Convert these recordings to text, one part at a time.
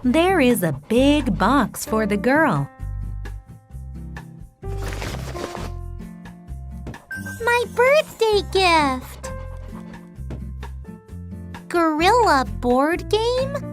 There is a big box for the girl. My birthday gift! Gorilla board game?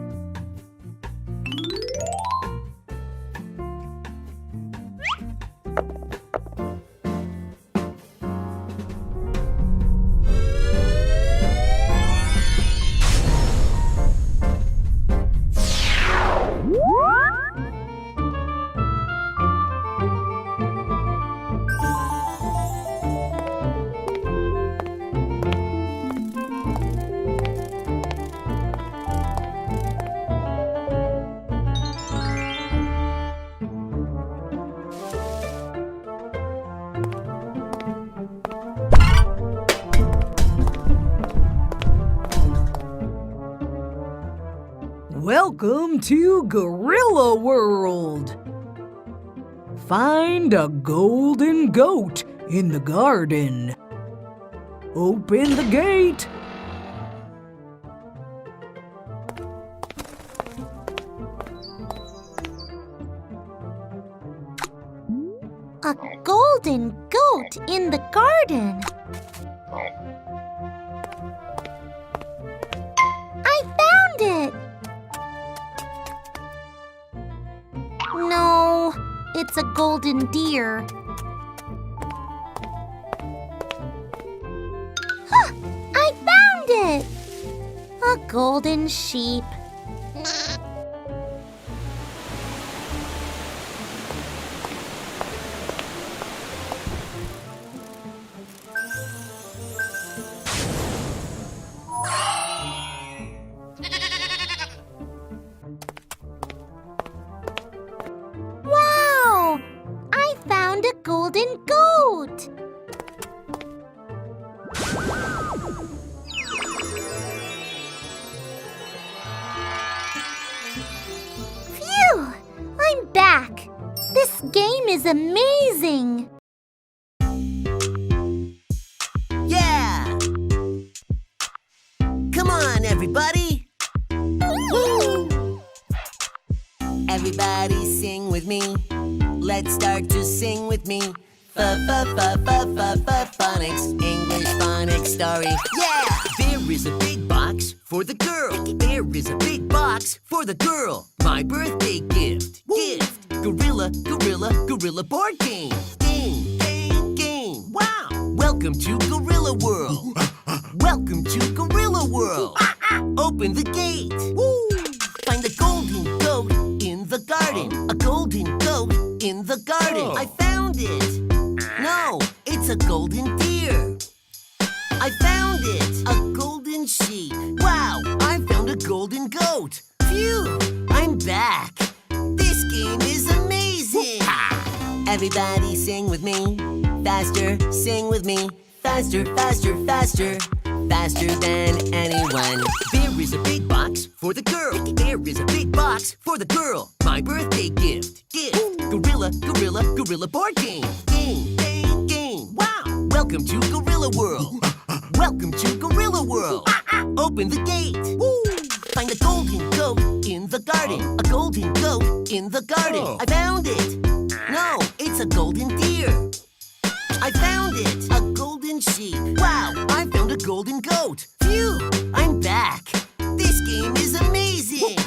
Welcome to Gorilla World! Find a golden goat in the garden. Open the gate. A golden goat in the garden. I found it! No, it's a golden deer. Huh, I found it! A golden sheep. Wow! I found a golden goat! Phew! I'm back! This game is amazing! Yeah! Come on, everybody! Woo! Everybody sing with me. Let's start to sing with me. Phonics, English phonics story. Yeah! There is a big box for the girl. There is a big box for the girl. My birthday gift. Gift. Gorilla, gorilla, gorilla board game. Game, game, game. Wow! Welcome to Gorilla World. Welcome to Gorilla World. Open the gate. Woo! Find a golden goat in the garden. A golden goat in the garden. I found it. No, it's a golden deer. I found it. A golden sheep. Wow, I found a golden goat. Phew, I'm back. This game is amazing. Everybody sing with me. Faster, sing with me. Faster, faster, faster. Faster than anyone. There is a big box for the girl. There is a big box for the girl. My birthday gift. Gift. Gorilla, gorilla, gorilla board game. Game, game, game. Wow. Welcome to Gorilla World. Welcome to Gorilla World. Open the gate. Woo. Find a golden goat in the garden. A golden goat in the garden. I found it. No, it's a golden deer. I found it. A golden sheep. Wow, I found a golden goat. Phew, I'm back. This game is amazing.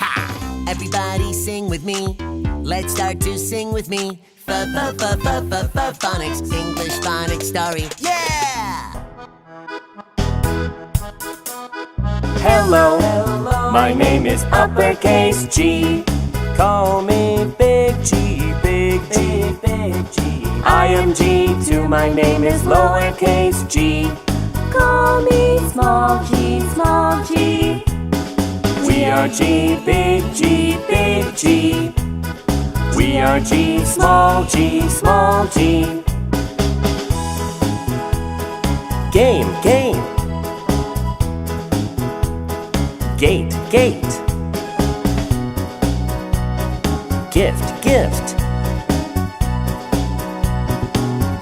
Everybody sing with me. Let's start to sing with me. Phonics, English phonics story. Yeah! Hello, my name is uppercase G. Call me Big G, Big G, Big G. I am G2, my name is lowercase g. Call me small g, small g. We are G, Big G, Big G. We are G, small g, small g. Game, game. Gate, gate. Gift, gift.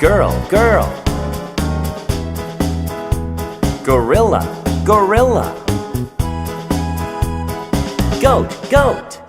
Girl, girl. Gorilla, gorilla. Goat, goat.